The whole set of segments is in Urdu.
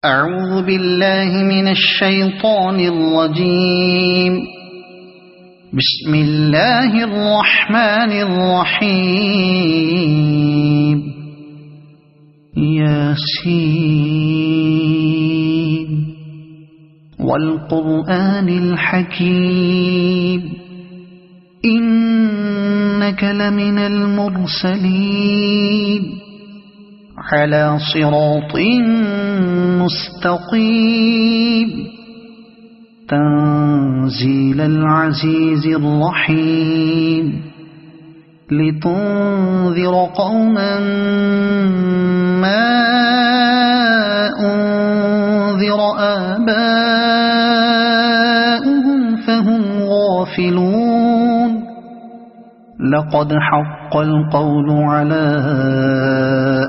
أعوذ بالله من الشيطان الرجيم. بسم الله الرحمن الرحيم. ياسين والقرآن الحكيم إنك لمن المرسلين على صراط مستقيم تنزيل العزيز الرحيم لتنذر قوما ما أنذر آباؤهم فهم غافلون. لقد حق القول على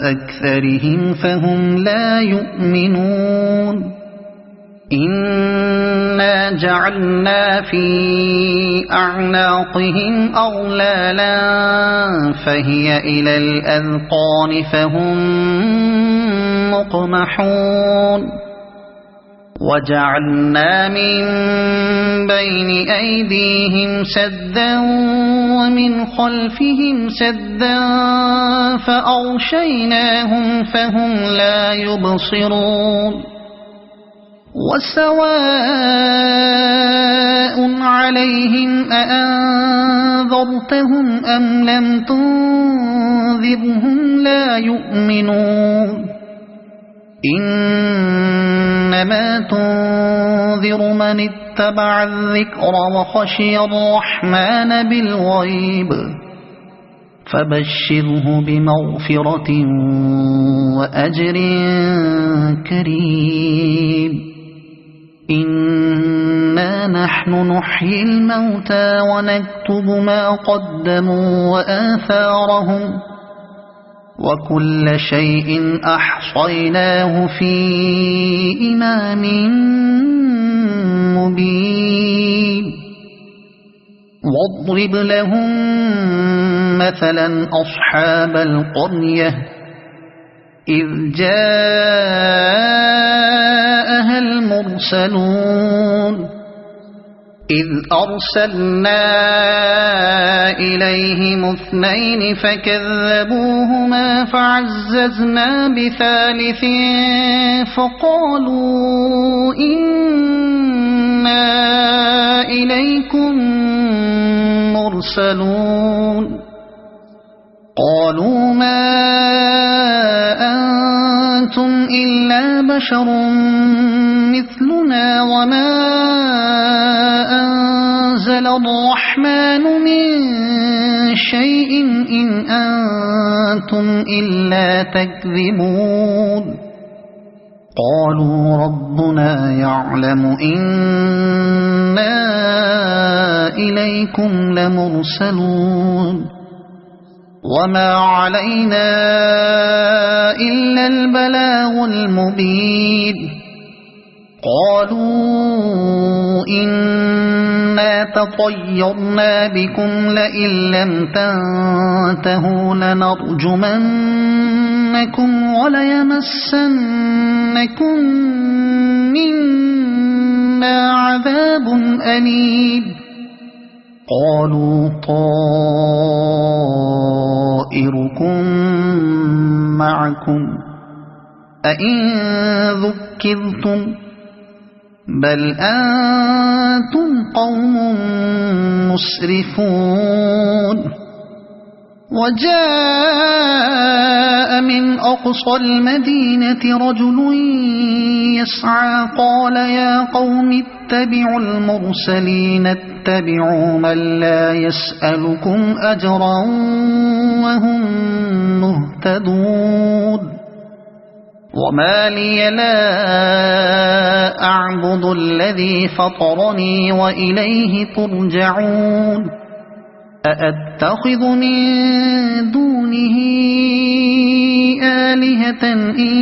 أكثرهم فهم لا يؤمنون. إنا جعلنا في أعناقهم أغلالا فهي إلى الأذقان فهم مقمحون. وجعلنا من بين أيديهم سدا ومن خلفهم سدا فأغشيناهم فهم لا يبصرون. وسواء عليهم أأنذرتهم أم لم تنذرهم لا يؤمنون. إنما تنذر من اتبع الذكر وخشي الرحمن بالغيب فبشره بمغفرة وأجر كريم. إنا نحن نحيي الموتى ونكتب ما قدموا وآثارهم وكل شيء أحصيناه في إمام مبين. واضرب لهم مثلا أصحاب القرية إذ جاءها المرسلون إذ أرسلنا إليهم اثنين فكذبوهما فعززنا بثالث فقالوا إنا إليكم مرسلون. قالوا ما أنتم إلا بشر مثلنا وما أنزل الرحمن من شيء إن أنتم إلا تكذبون. قالوا ربنا يعلم إنا إليكم لمرسلون وما علينا إلا البلاغ المبين. قالوا إنا تطيرنا بكم لئن لم تنتهوا لنرجمنكم وليمسنكم منا عذاب أليم. قالوا طائركم معكم أئن ذكرتم بل أنتم قوم مسرفون. وجاء من أقصى المدينة رجل يسعى قال يا قوم اتبعوا المرسلين اتبعوا من لا يسألكم أجرا وهم مهتدون. وما لي لا أعبد الذي فطرني وإليه ترجعون. أأتخذ من دونه آلهة إن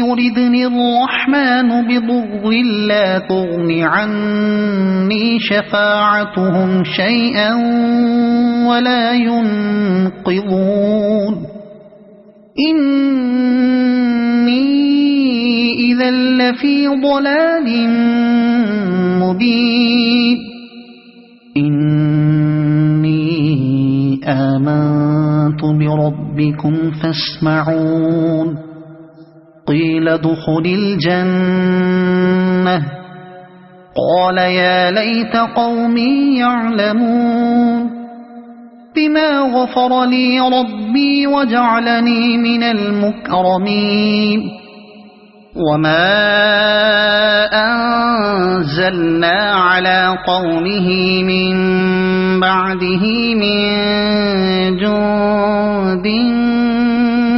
يردني الرحمن بضر لا تغن عني شفاعتهم شيئا ولا ينقذون. إني إذا لفي ضلال مبين إني آمنت بربكم فاسمعون قيل ادخل الجنة قال يا ليت قومي يعلمون بما غفر لي ربي وجعلني من المكرمين وما أنزلنا على قومه من بعده من جند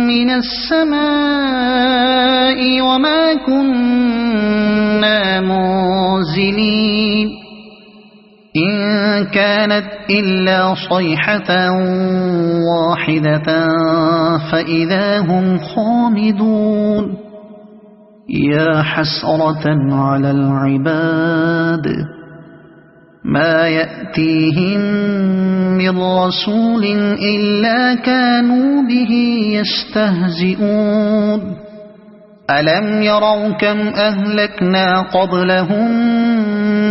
من السماء وما كنا منزلين إن كانت إلا صيحة واحدة فإذا هم خامدون يا حسرة على العباد ما يأتيهم من رسول إلا كانوا به يستهزئون ألم يروا كم أهلكنا قبلهم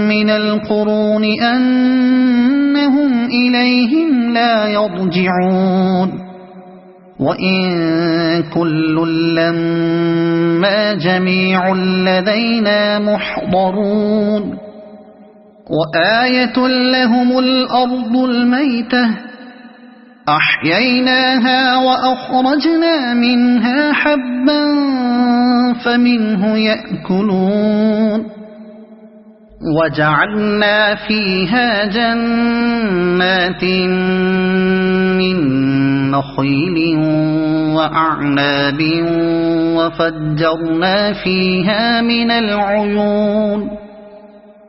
من القرون أنهم إليهم لا يرجعون وإن كل لما جميع لدينا محضرون وآية لهم الأرض الميتة أحييناها وأخرجنا منها حبا فمنه يأكلون وجعلنا فيها جنات من نخيل وأعناب وفجرنا فيها من العيون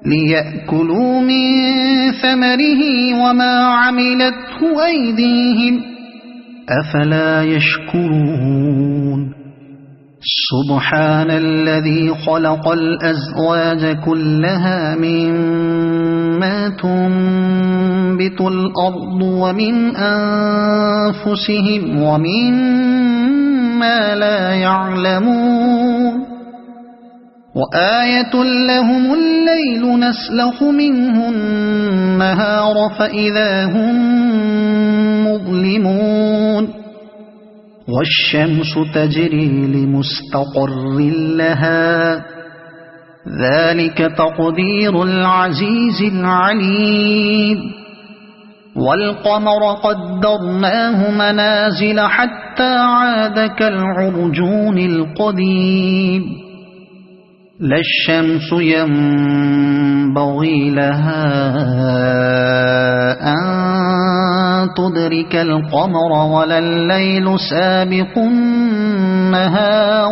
ليأكلوا من ثمره وما عملته أيديهم أفلا يشكرون سبحان الذي خلق الأزواج كلها مما تنبت الأرض ومن أنفسهم ومما لا يعلمون وآية لهم الليل نسلخ منه النهار فإذا هم مظلمون والشمس تجري لمستقر لها ذلك تقدير العزيز العليم والقمر قدرناه منازل حتى عاد كالعرجون القديم لا الشمس ينبغي لها أن تدرك القمر ولا الليل سابق النهار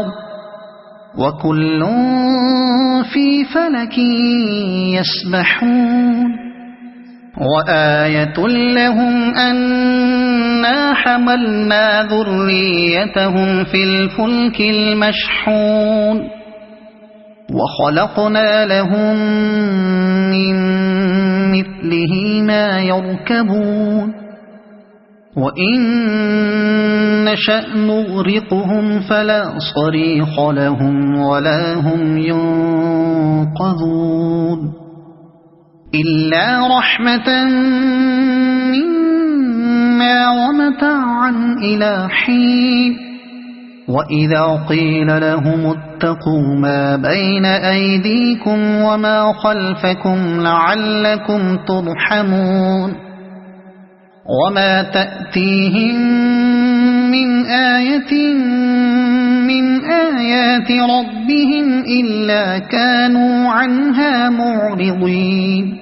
وكل في فلك يسبحون وآية لهم أنا حملنا ذريتهم في الفلك المشحون وخلقنا لهم من مثله ما يركبون وإن نشأ نغرقهم فلا صريخ لهم ولا هم ينقذون إلا رحمة منا ومتاعا إلى حين وإذا قيل لهم اتقوا ما بين أيديكم وما خلفكم لعلكم ترحمون وما تأتيهم من آية من آيات ربهم إلا كانوا عنها معرضين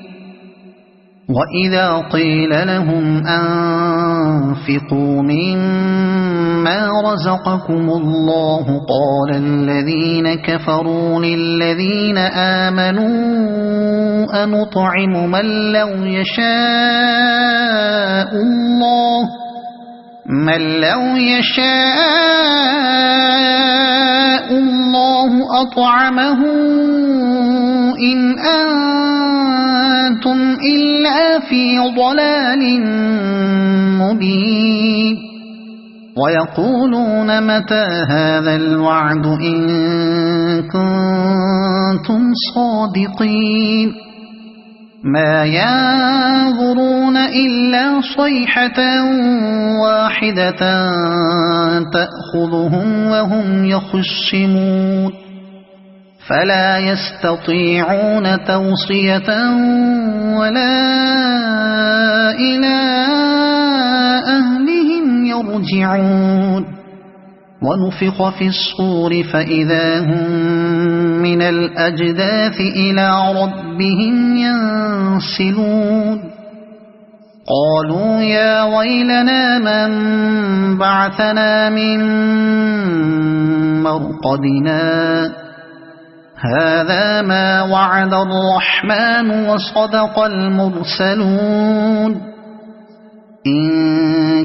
وإذا قيل لهم أنفقوا مما رزقكم الله قال الذين كفروا للذين آمنوا أنطعم من لو يشاء الله أطعمه إن أنتم إلا في ضلال مبين ويقولون متى هذا الوعد إن كنتم صادقين ما ينظرون إلا صيحة واحدة تأخذهم وهم يخصمون فلا يستطيعون توصية ولا إلى أهلهم يرجعون ونفخ في الصور فإذا هم من الأجداث إلى ربهم ينسلون قالوا يا ويلنا من بعثنا من مرقدنا هذا ما وعد الرحمن وصدق المرسلون إن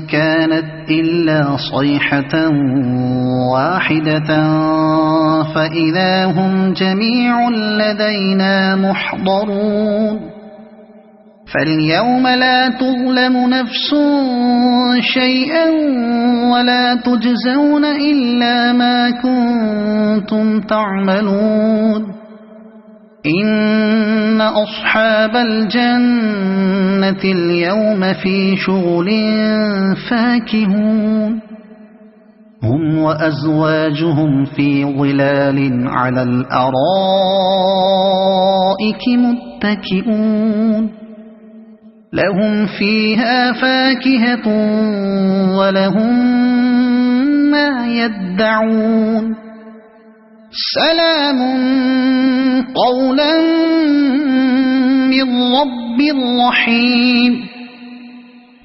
كانت إلا صيحة واحدة فإذا هم جميع لدينا محضرون فاليوم لا تظلم نفس شيئا ولا تجزون إلا ما كنتم تعملون إن أصحاب الجنة اليوم في شغل فاكهون هم وأزواجهم في ظلال على الأرائك متكئون لهم فيها فاكهة ولهم ما يدعون سلام قولا من رب رحيم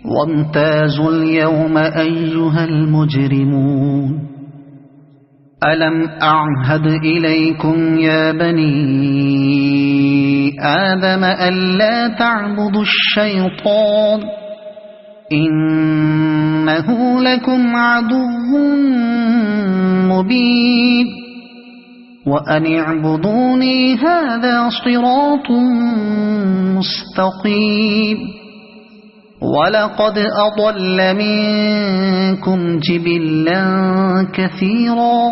وامتازوا اليوم أيها المجرمون ألم أعهد إليكم يا بني آدم ألا تعبدوا الشيطان إنه لكم عدو مبين وأن اعبدوني هذا صراط مستقيم ولقد أضل منكم جبلا كثيرا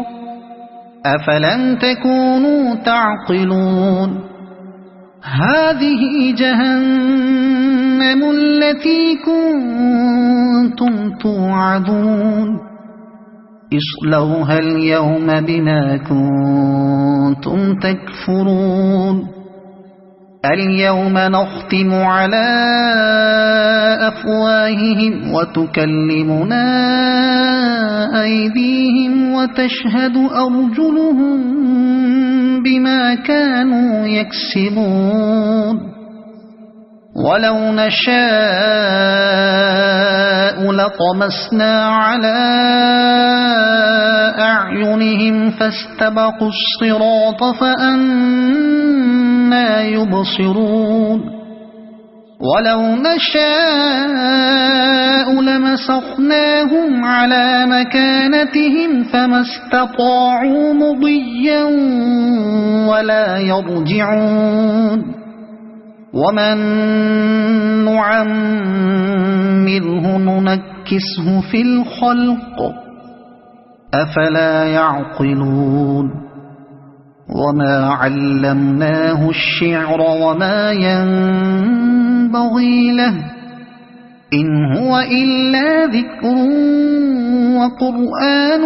أفلم تكونوا تعقلون هذه جهنم التي كنتم توعدون اصلوها اليوم بما كنتم تكفرون اليوم نختم على أفواههم وتكلمنا أيديهم وتشهد أرجلهم بما كانوا يكسبون ولو نشاء لطمسنا على أعينهم فاستبقوا الصراط فأنى يبصرون ولو نشاء لمسخناهم على مكانتهم فما استطاعوا مضيا ولا يرجعون ومن نعمره ننكسه في الخلق أفلا يعقلون وما علمناه الشعر وما ينبغي له إن هو إلا ذكر وقرآن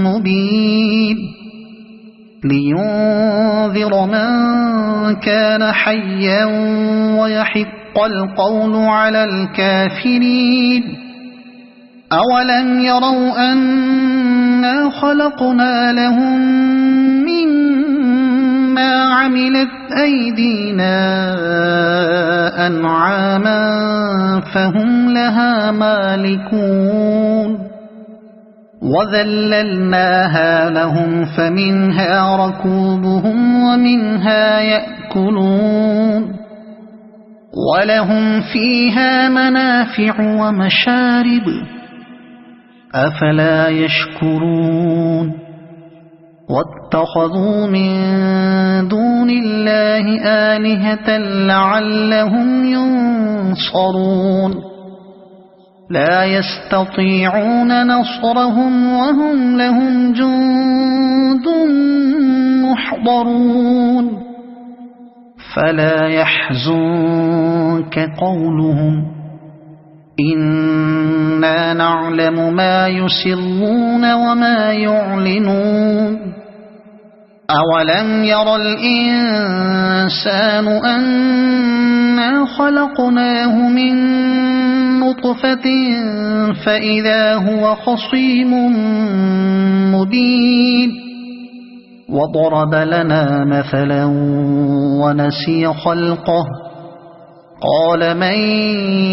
مبين لينذر من كان حيا ويحق القول على الكافرين أولم يروا أنا خلقنا لهم مما عملت أيدينا أنعاما فهم لها مالكون وذللناها لهم فمنها ركوبهم ومنها يأكلون ولهم فيها منافع ومشارب أفلا يشكرون واتخذوا من دون الله آلهة لعلهم ينصرون لا يستطيعون نصرهم وهم لهم جند محضرون فلا يحزنك قولهم إنا نعلم ما يسرون وما يعلنون أولم ير الإنسان أنا خلقناه من نطفة فإذا هو خصيم مبين وضرب لنا مثلا ونسي خلقه قال من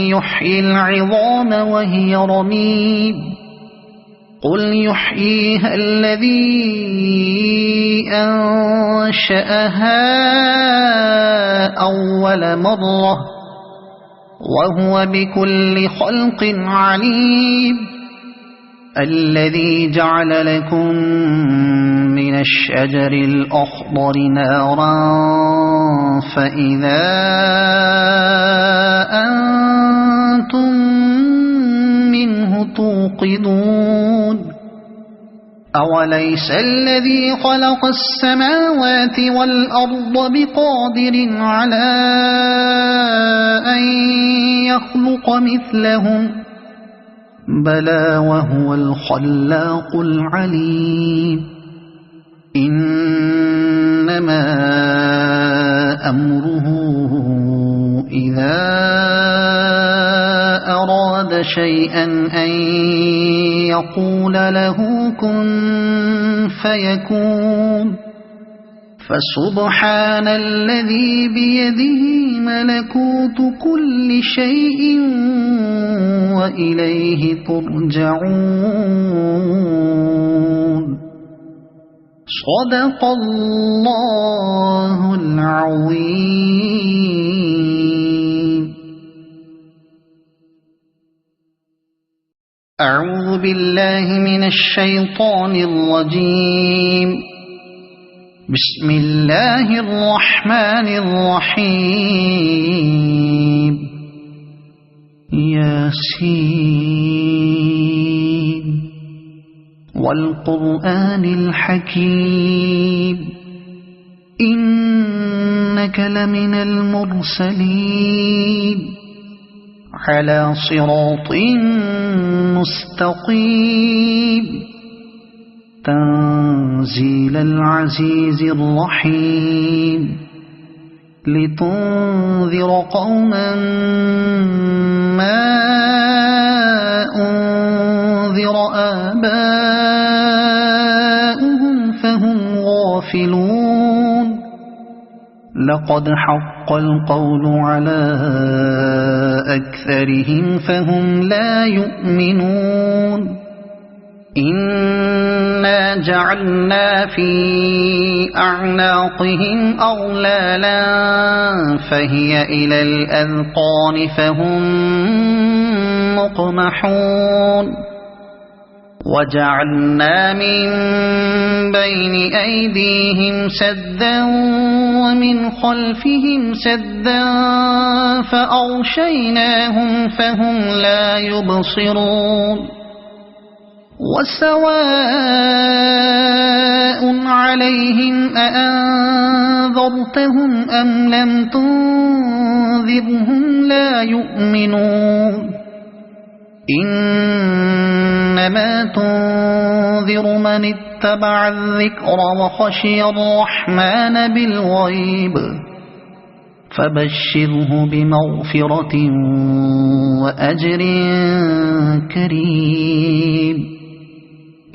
يحيي العظام وهي رميم قل يحييها الذي أنشأها أول مرة وهو بكل خلق عليم الذي جعل لكم من الشجر الأخضر نارا فإذا أنتم منه توقدون أوليس الذي خلق السماوات والأرض بقادر على أن يخلق مثلهم بلى وهو الخلاق العليم إنما أمره إذا أراد شيئا أن يقول له كن فيكون فسبحان الذي بيده ملكوت كل شيء وإليه ترجعون صدق الله العظيم. أعوذ بالله من الشيطان الرجيم. بسم الله الرحمن الرحيم. ياسين والقرآن الحكيم إنك لمن المرسلين على صراط مستقيم تنزيل العزيز الرحيم لتنذر قوما ما أنذر آباؤهم فهم غافلون لقد حق القول على أكثرهم فهم لا يؤمنون إنا جعلنا في أعناقهم أغلالا فهي إلى الأذقان فهم مقمحون وجعلنا من بين أيديهم سدا ومن خلفهم سدا فأغشيناهم فهم لا يبصرون وسواء عليهم أأنذرتهم أم لم تنذرهم لا يؤمنون إنما تنذر من اتبع الذكر وخشي الرحمن بالغيب فبشره بمغفرة وأجر كريم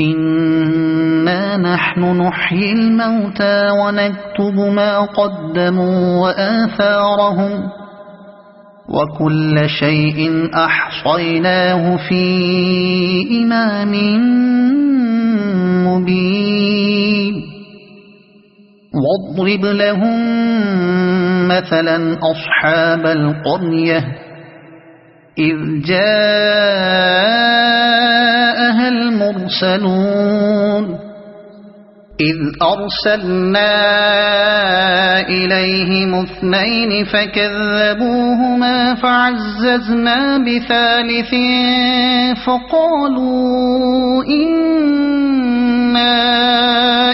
إنا نحن نحيي الموتى ونكتب ما قدموا وآثارهم وكل شيء أحصيناه في إمام مبين واضرب لهم مثلا أصحاب القرية إذ جاءها المرسلون إذ أرسلنا إليهم 2 فكذبوهما فعززنا بثالث فقالوا إنا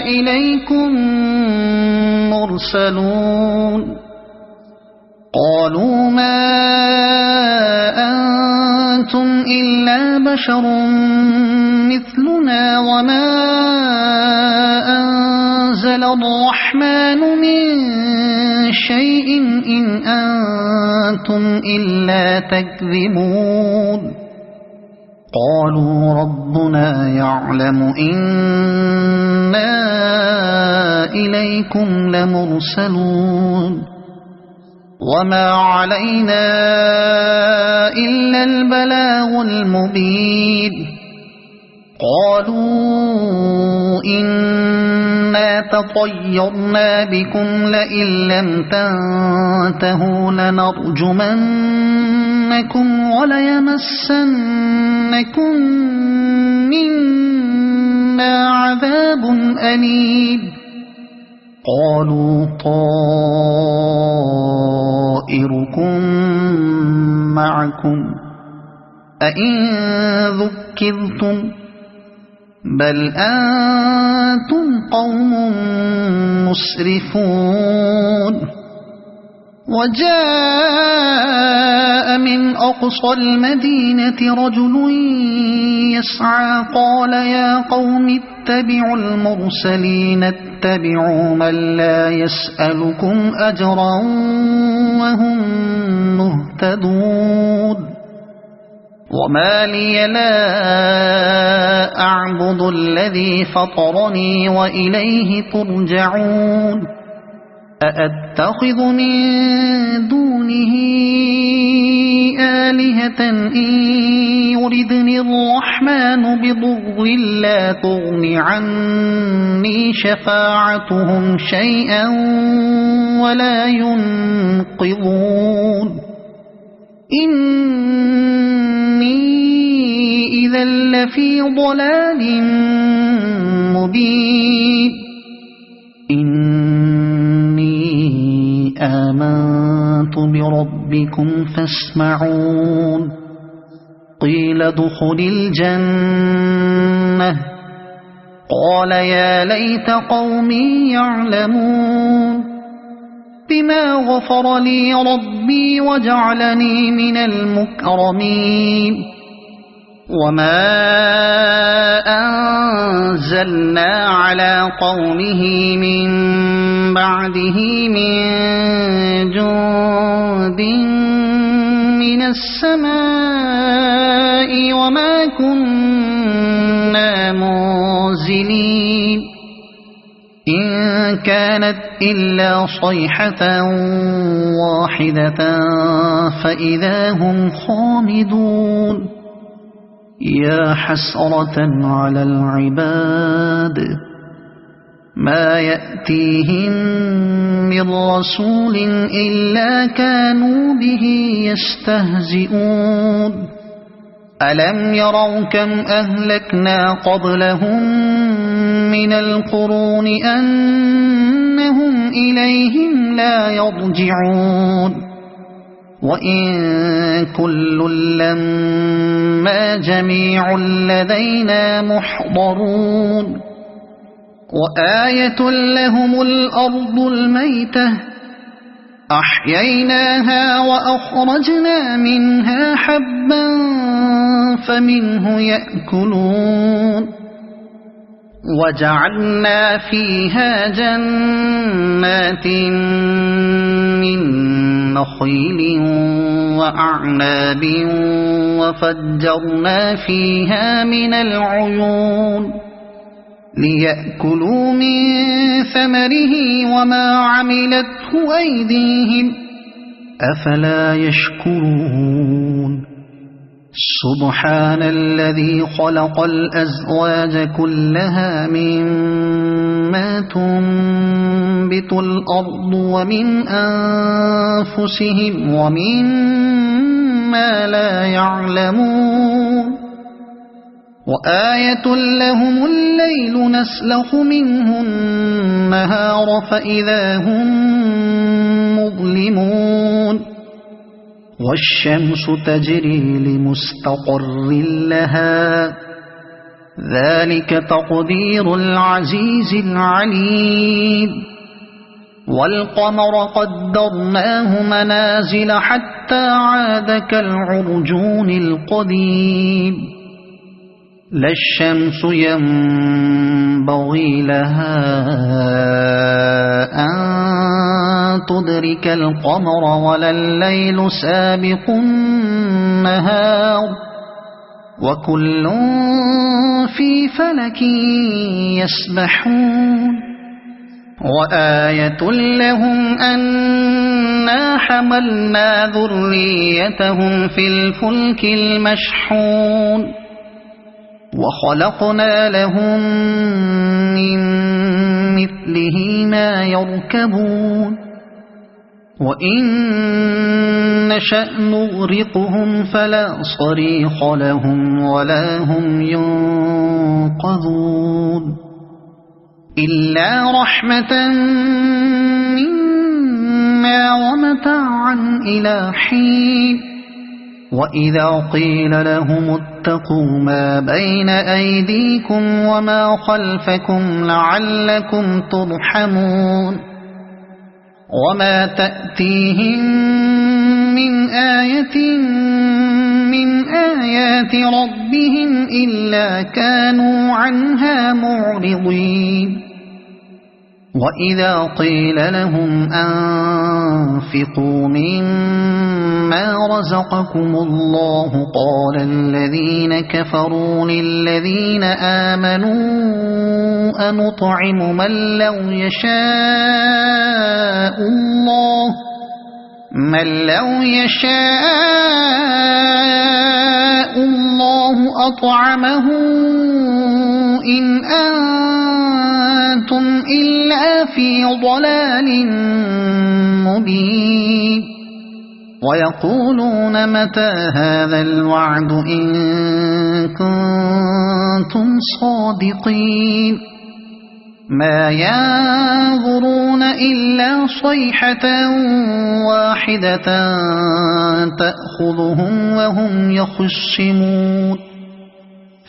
إليكم مرسلون قالوا ما أنتم إلا بشر مثلنا وما أنزل الرحمن من شيء إن أنتم إلا تكذبون قالوا ربنا يعلم إنا إليكم لمرسلون وما علينا إلا البلاغ المبين قالوا إنا تطيرنا بكم لئن لم تنتهوا لنرجمنكم وليمسنكم منا عذاب أليم قالوا طائركم معكم أئن ذكرتم بل أنتم قوم مسرفون وجاء من أقصى المدينة رجل يسعى قال يا قوم اتبعوا المرسلين اتبعوا من لا يسألكم أجرا وهم مهتدون وما لي لا أعبد الذي فطرني وإليه ترجعون أأتخذ من دونه آلهة إن يردني الرحمن بضر لا تغن عني شفاعتهم شيئا ولا ينقذون إني إذا لفي ضلال مبين إني آمنت بربكم فاسمعون قيل ادخل الجنة قال يا ليت قومي يعلمون بما غفر لي ربي وجعلني من المكرمين وما أنزلنا على قومه من بعده من جند من السماء وما كنا منزلين إن كانت إلا صيحة واحدة فإذا هم خامدون يا حسرة على العباد ما يأتيهم من رسول إلا كانوا به يستهزئون ألم يروا كم أهلكنا قبلهم من القرون أنهم إليهم لا يرجعون وإن كل لما جميع لدينا محضرون وآية لهم الأرض الميتة أحييناها وأخرجنا منها حبا فمنه يأكلون وجعلنا فيها جنات من نخيل وأعناب وفجرنا فيها من العيون ليأكلوا من ثمره وما عملته أيديهم أفلا يشكرون سبحان الذي خلق الأزواج كلها مما تنبت الأرض ومن أنفسهم ومما لا يعلمون وآية لهم الليل نسلخ منه النهار فإذا هم مظلمون والشمس تجري لمستقر لها ذلك تقدير العزيز العليم والقمر قدرناه منازل حتى عاد كالعرجون القديم لا الشمس ينبغي لها أن تدرك القمر ولا الليل سابق النهار وكل في فلك يسبحون وآية لهم أنا حملنا ذريتهم في الفلك المشحون وخلقنا لهم من مثله ما يركبون وإن نشأ نغرقهم فلا صريخ لهم ولا هم ينقذون إلا رحمة منا ومتاعا إلى حين وإذا قيل لهم اتقوا ما بين أيديكم وما خلفكم لعلكم ترحمون وما تأتيهم من آية من آيات ربهم إلا كانوا عنها معرضين وإذا قيل لهم أنفقوا مما رزقكم الله قال الذين كفروا للذين آمنوا أنطعم من لو يشاء الله أطعمه إن أنتم إلا في ضلال مبين ويقولون متى هذا الوعد إن كنتم صادقين ما ينظرون إلا صيحة واحدة تأخذهم وهم يخصمون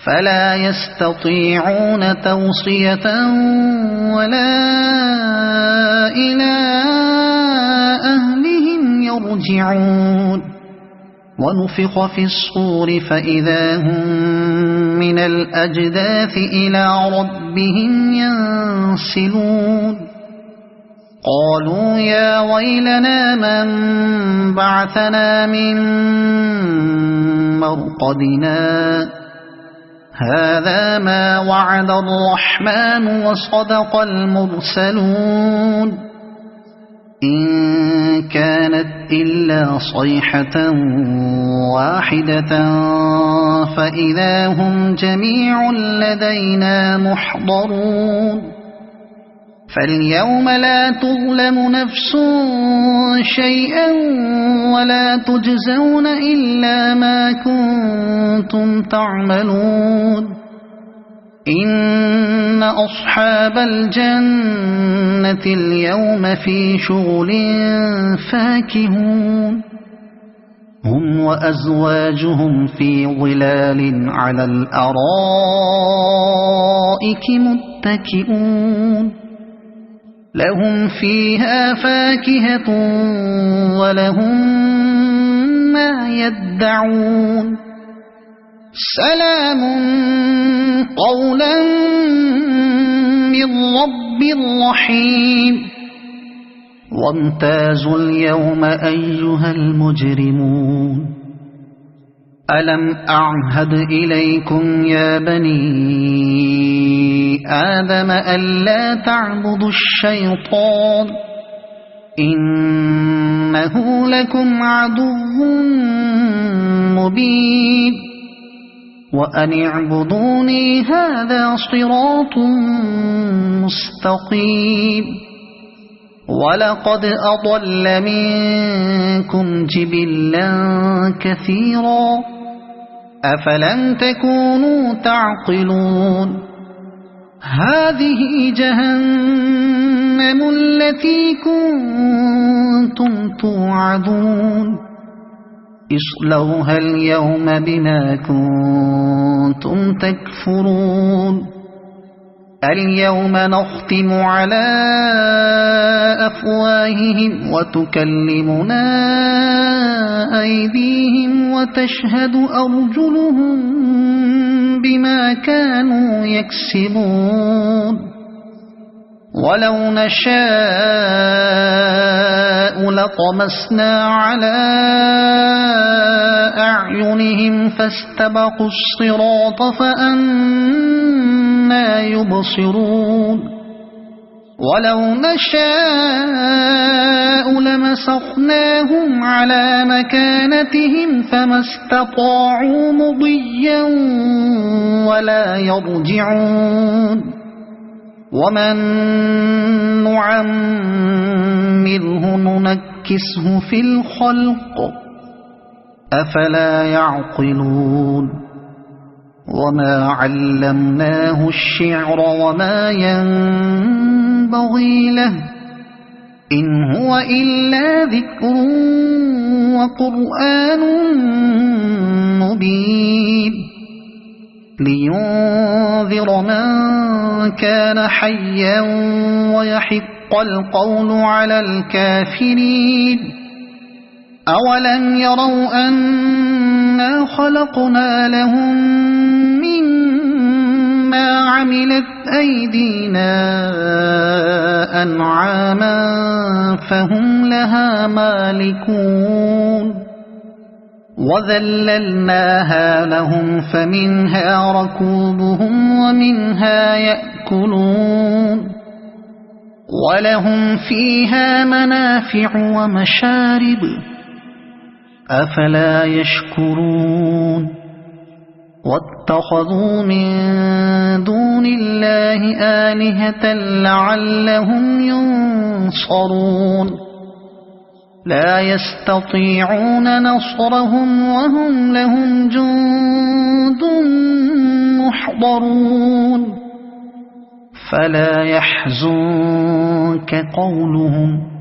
فلا يستطيعون توصية ولا إلى أهلهم يرجعون ونفخ في الصور فإذا هم من الأجداث إلى ربهم ينسلون قالوا يا ويلنا من بعثنا من مرقدنا هذا ما وعد الرحمن وصدق المرسلون إن كانت إلا صيحة واحدة فإذا هم جميع لدينا محضرون فاليوم لا تظلم نفس شيئا ولا تجزون إلا ما كنتم تعملون إن أصحاب الجنة اليوم في شغل فاكهون هم وأزواجهم في ظلال على الأرائك متكئون لهم فيها فاكهة ولهم ما يدعون سلام قولا من رب رحيم وامتازوا اليوم أيها المجرمون ألم أعهد إليكم يا بني آدم ألا تعبدوا الشيطان إنه لكم عدو مبين وأن اعبدوني هذا صراط مستقيم ولقد أضل منكم جبلا كثيرا أفلم تكونوا تعقلون هذه جهنم التي كنتم توعدون اصلوها اليوم بما كنتم تكفرون اليوم نختم على أفواههم وتكلمنا أيديهم وتشهد أرجلهم بما كانوا يكسبون ولو نشاء لطمسنا على أعينهم فاستبقوا الصراط فأنى يبصرون ولو نشاء لمسخناهم على مكانتهم فما استطاعوا مضيا ولا يرجعون ومن نعمره ننكسه في الخلق أفلا يعقلون وما علمناه الشعر وما ينبغي له إن هو إلا ذكر وقرآن مبين لينذر من كان حيا ويحق القول على الكافرين أولم يروا أنا خلقنا لهم مما عملت أيدينا أنعاما فهم لها مالكون وذللناها لهم فمنها ركوبهم ومنها يأكلون ولهم فيها منافع ومشارب أفلا يشكرون واتخذوا من دون الله آلهة لعلهم ينصرون لا يستطيعون نصرهم وهم لهم جند محضرون فلا يحزنك قولهم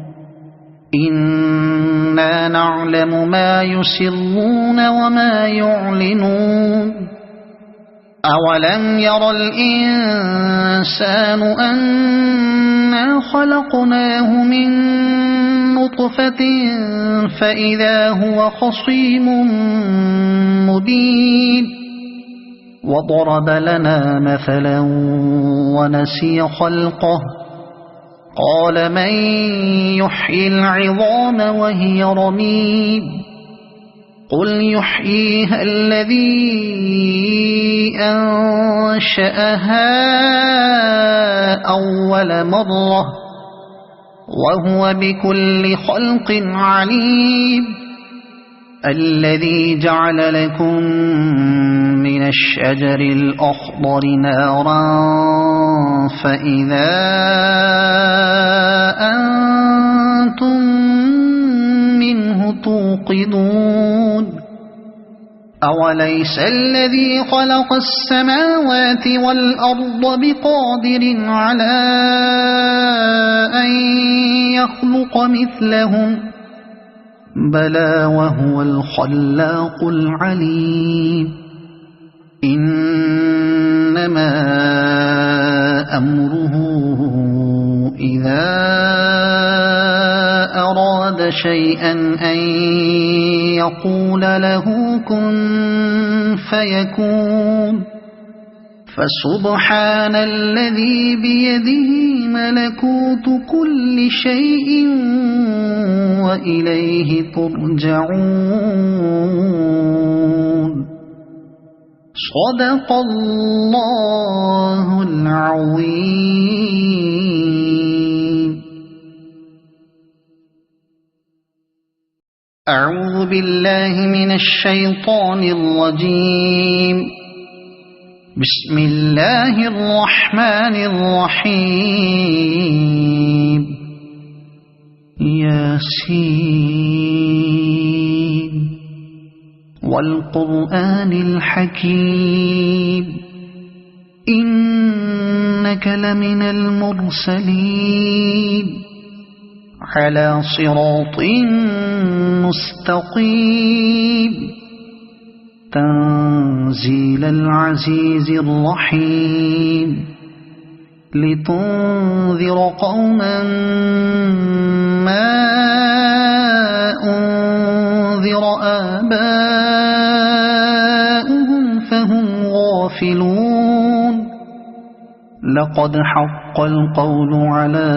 إنا نعلم ما يسرون وما يعلنون أولم ير الإنسان أنا خلقناه من نطفة فإذا هو خصيم مبين وضرب لنا مثلا ونسي خلقه قال من يحيي العظام وهي رميم قل يحييها الذي أنشأها أول مرة وهو بكل خلق عليم الذي جعل لكم من الشجر الأخضر نارا فإذا أنتم منه توقدون أوليس الذي خلق السماوات والأرض بقادر على أن يخلق مثلهم بلى وهو الخلاق العليم إنما أمره إذا أراد شيئا أن يقول له كن فيكون فسبحان الذي بيده ملكوت كل شيء وإليه ترجعون صدق الله العظيم. أعوذ بالله من الشيطان الرجيم. بسم الله الرحمن الرحيم. ياسين والقرآن الحكيم إنك لمن المرسلين على صراط مستقيم تنزيل العزيز الرحيم لتنذر قوما ما أنذر آباؤهم فهم غافلون لقد حق القول على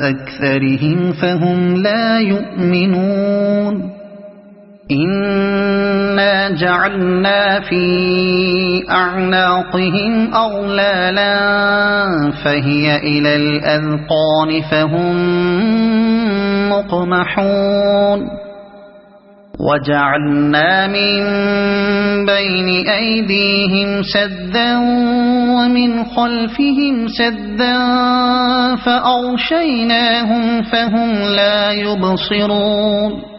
أكثرهم فهم لا يؤمنون إنا جعلنا في أعناقهم أغلالا فهي إلى الأذقان فهم مقمحون وجعلنا من بين أيديهم سدا ومن خلفهم سدا فأغشيناهم فهم لا يبصرون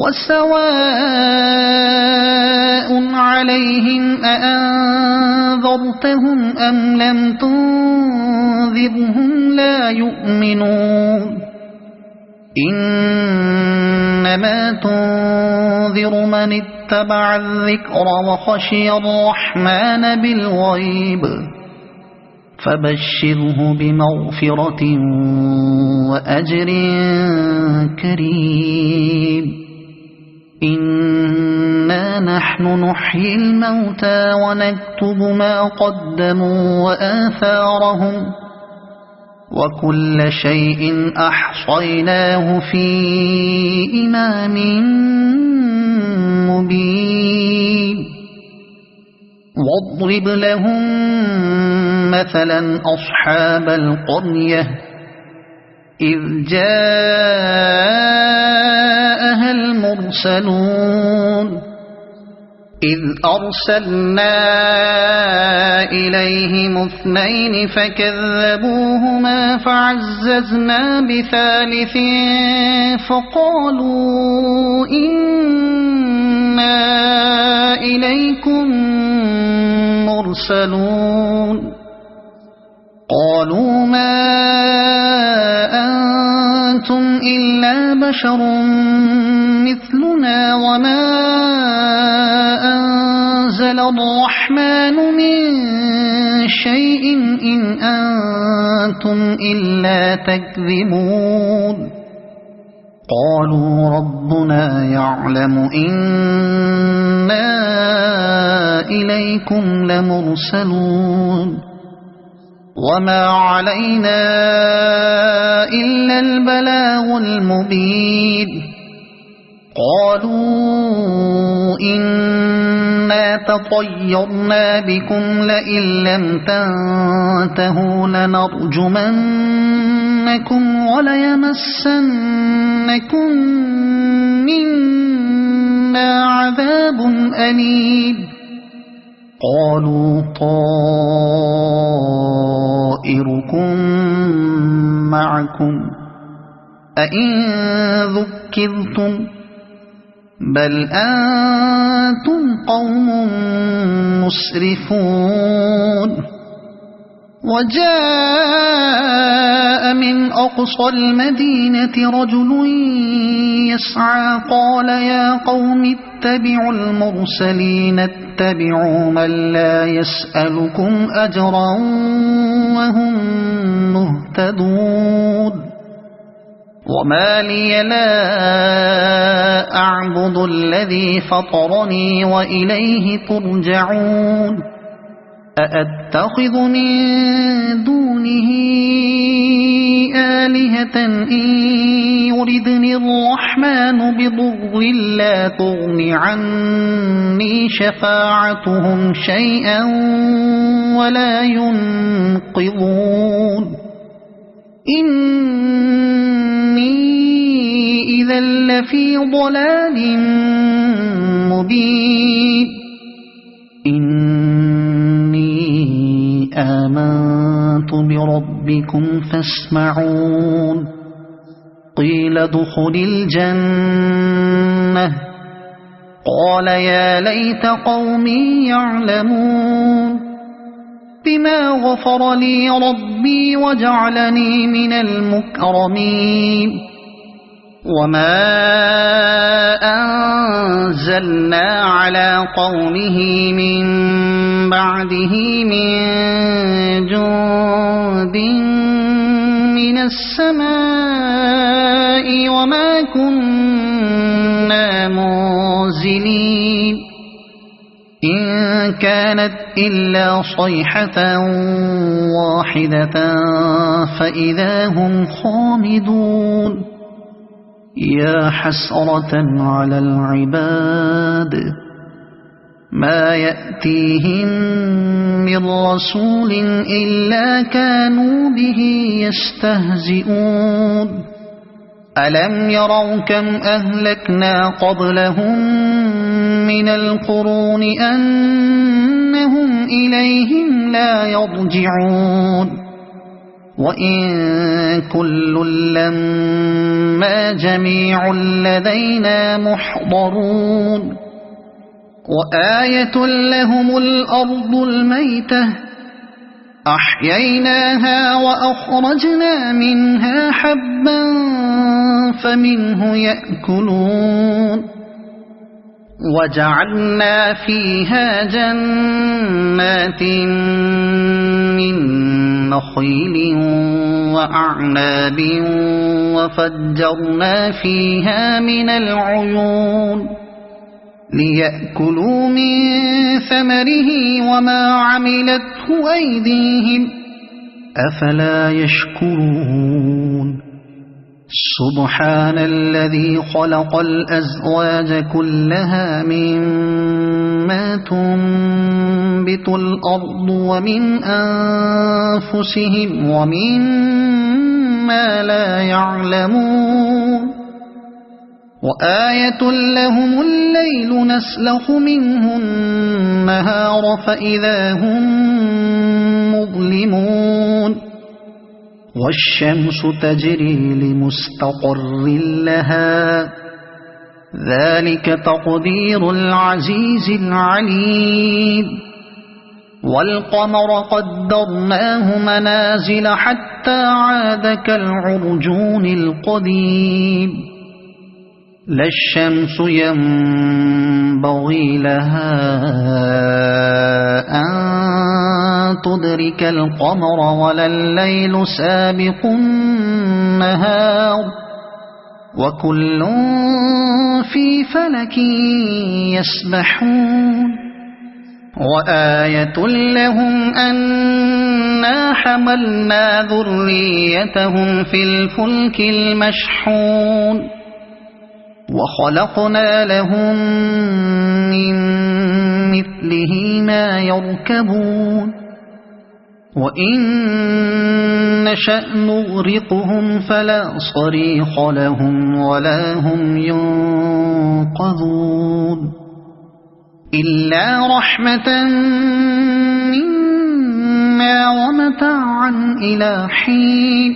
وسواء عليهم أأنذرتهم أم لم تنذرهم لا يؤمنون إنما تنذر من اتبع الذكر وخشي الرحمن بالغيب فبشره بمغفرة وأجر كريم إنا نحن نحيي الموتى ونكتب ما قدموا وآثارهم وكل شيء أحصيناه في إمام مبين واضرب لهم مثلا أصحاب القرية إذ جاءها المرسلون إذ أرسلنا إليهم اثنين فكذبوهما فعززنا بثالث فقالوا إنا إليكم مرسلون قالوا ما أنتم إلا بشر مثلنا وما أنزل الرحمن من شيء إن أنتم إلا تكذبون قالوا ربنا يعلم إنا إليكم لمرسلون وما علينا إلا البلاغ المبين قالوا إنا تطيرنا بكم لئن لم تنتهوا لنرجمنكم وليمسنكم منا عذاب أليم قالوا طائركم معكم أئن ذكرتم بل أنتم قوم مسرفون وجاء من أقصى المدينة رجل يسعى قال يا قوم اتبعوا المرسلين اتبعوا من لا يسألكم أجرا وهم مهتدون وما لي لا أعبد الذي فطرني وإليه ترجعون أأتخذ من دونه آلهة إن يردني الرحمن بضر لا تغن عني شفاعتهم شيئا ولا ينقذون إني إذا لفي ضلال مبين إني آمنت بربكم فاسمعون قيل ادخل الجنة قال يا ليت قومي يعلمون بما غفر لي ربي وجعلني من المكرمين وما أنزلنا على قومه من بعده من جند من السماء وما كنا منزلين إن كانت إلا صيحة واحدة فإذا هم خامدون يا حسرة على العباد ما يأتيهم من رسول إلا كانوا به يستهزئون ألم يروا كم أهلكنا قبلهم من القرون أنهم إليهم لا يرجعون وإن كل لما جميع لدينا محضرون وآية لهم الأرض الميتة أحييناها وأخرجنا منها حبا فمنه يأكلون وجعلنا فيها جنات من نخيل وأعناب وفجرنا فيها من العيون ليأكلوا من ثمره وما عملته أيديهم أفلا يشكرون سبحان الذي خلق الأزواج كلها مما تنبت الأرض ومن أنفسهم ومما لا يعلمون وآية لهم الليل نسلخ منه النهار فإذا هم مظلمون والشمس تجري لمستقر لها ذلك تقدير العزيز العليم والقمر قدرناه منازل حتى عاد كالعرجون القديم لا الشمس ينبغي لها أن تدرك القمر ولا الليل سابق النهار وكل في فلك يسبحون وآية لهم أنا حملنا ذريتهم في الفلك المشحون وخلقنا لهم من مثله ما يركبون وإن نشأ نغرقهم فلا صريخ لهم ولا هم ينقذون إلا رحمة منا ومتاعا إلى حين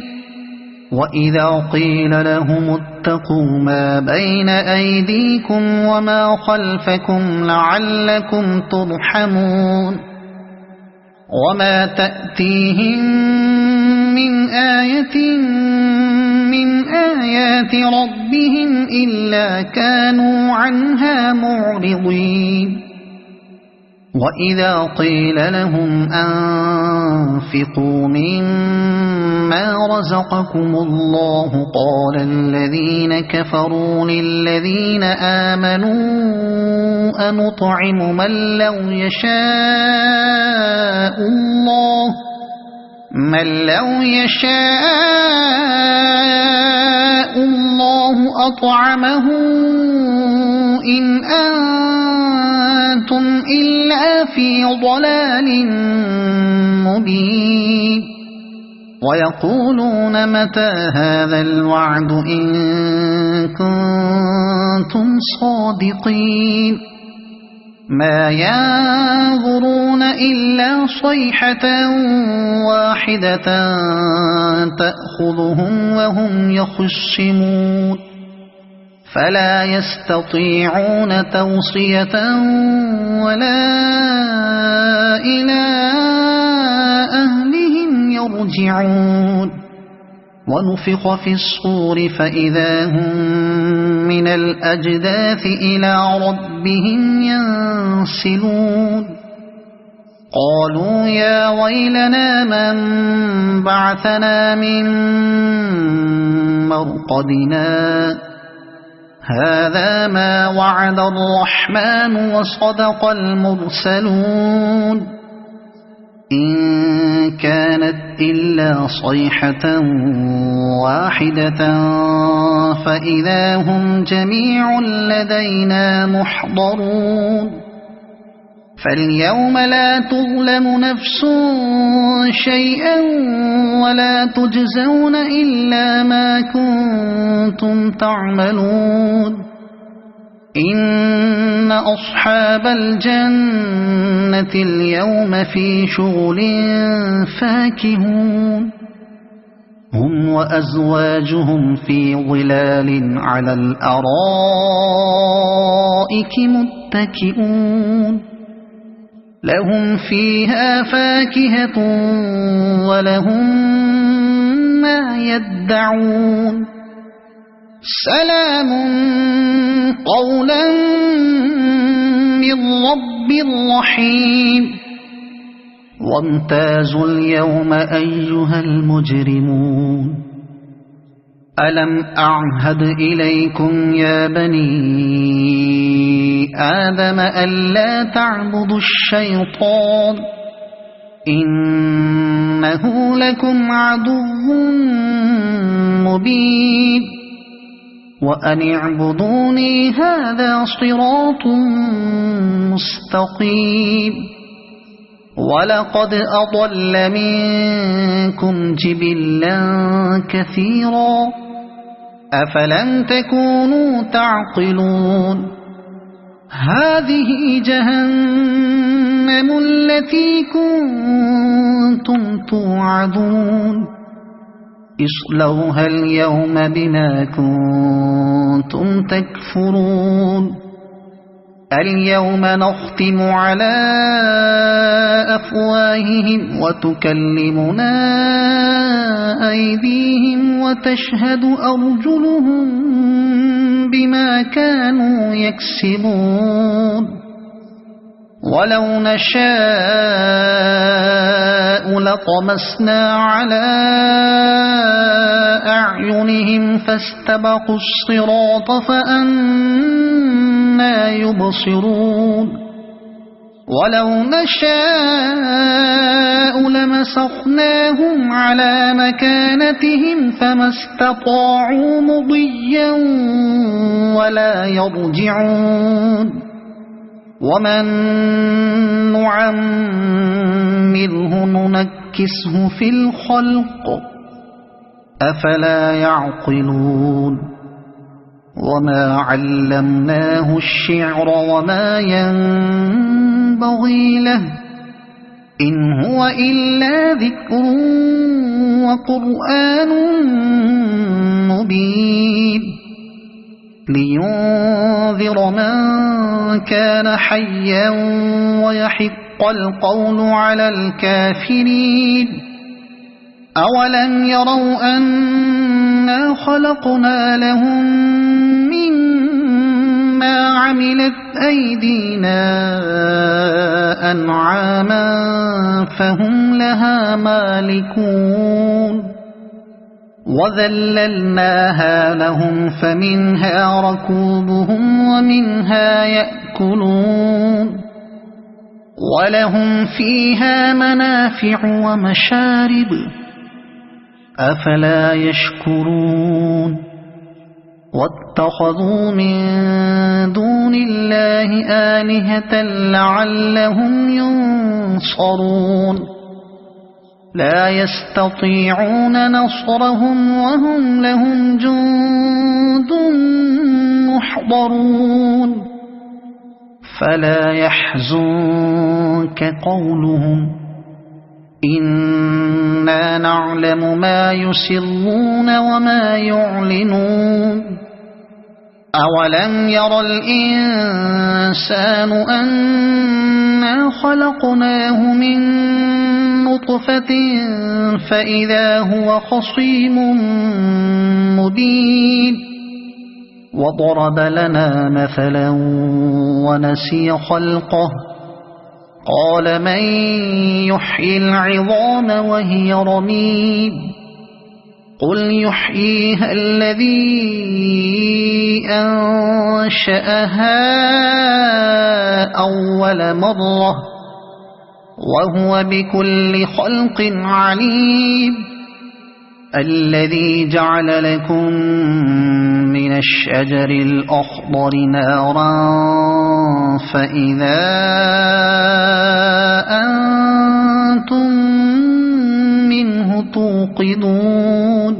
وإذا قيل لهم اتقوا ما بين أيديكم وما خلفكم لعلكم ترحمون وما تأتيهم من آية من آيات ربهم إلا كانوا عنها معرضين وإذا قيل لهم أنفقوا مما رزقكم الله قال الذين كفروا للذين آمنوا أنطعم من لو يشاء الله أطعمه إن أنتم إلا في ضلال مبين ويقولون متى هذا الوعد إن كنتم صادقين ما ينظرون إلا صيحة واحدة تأخذهم وهم يخصمون فلا يستطيعون توصية ولا إلى أهلهم يرجعون ونفخ في الصور فإذا هم من الأجداث إلى ربهم ينسلون قالوا يا ويلنا من بعثنا من مرقدنا هذا ما وعد الرحمن وصدق المرسلون إن كانت إلا صيحة واحدة فإذا هم جميع لدينا محضرون فاليوم لا تظلم نفس شيئا ولا تجزون إلا ما كنتم تعملون إن أصحاب الجنة اليوم في شغل فاكهون هم وأزواجهم في ظلال على الأرائك متكئون لهم فيها فاكهة ولهم ما يدعون سلام قولا من رب رحيم وامتازوا اليوم أيها المجرمون ألم أعهد إليكم يا بني آدم ألا تعبدوا الشيطان إنه لكم عدو مبين وأن اعبدوني هذا صراط مستقيم ولقد أضل منكم جبلا كثيرا أفلم تكونوا تعقلون هذه جهنم التي كنتم توعدون اصلوها اليوم بما كنتم تكفرون اليوم نختم على أفواههم وتكلمنا أيديهم وتشهد أرجلهم بما كانوا يكسبون ولو نشاء لطمسنا على أعينهم فاستبقوا الصراط فأنى يبصرون ولو نشاء لمسخناهم على مكانتهم فما استطاعوا مضيا ولا يرجعون ومن نعمره ننكسه في الخلق أفلا يعقلون وما علمناه الشعر وما ينبغي له إن هو إلا ذكر وقرآن مبين لينذر من كان حيا ويحق القول على الكافرين أولم يروا أنا خلقنا لهم مما عملت أيدينا أنعاما فهم لها مالكون وذللناها لهم فمنها ركوبهم ومنها يأكلون ولهم فيها منافع ومشارب أفلا يشكرون واتخذوا من دون الله آلهة لعلهم ينصرون لا يستطيعون نصرهم وهم لهم جند محضرون فلا يحزنك قولهم إنا نعلم ما يسرون وما يعلنون أولم ير الإنسان أنا خلقناه من نطفة فإذا هو خصيم مبين وضرب لنا مثلا ونسي خلقه قال من يحيي العظام وهي رميم قل يحييها الذي أنشأها أول مرة وهو بكل خلق عليم الذي جعل لكم من الشجر الأخضر نارا فإذا أنتم منه توقدون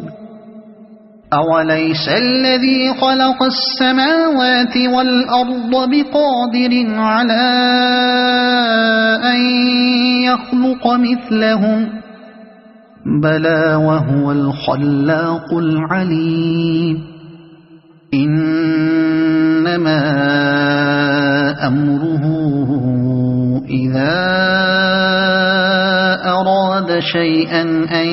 أوليس الذي خلق السماوات والأرض بقادر على أن يخلق مثلهم بلى وهو الخلاق العليم إنما أمره إذا أراد شيئا أن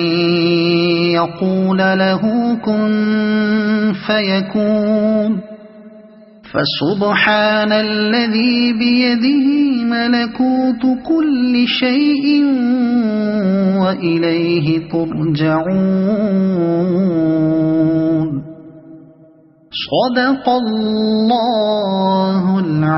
يقول له كن فيكون فسبحان الذي بيده ملكوت كل شيء وإليه ترجعون صدق الله العظيم.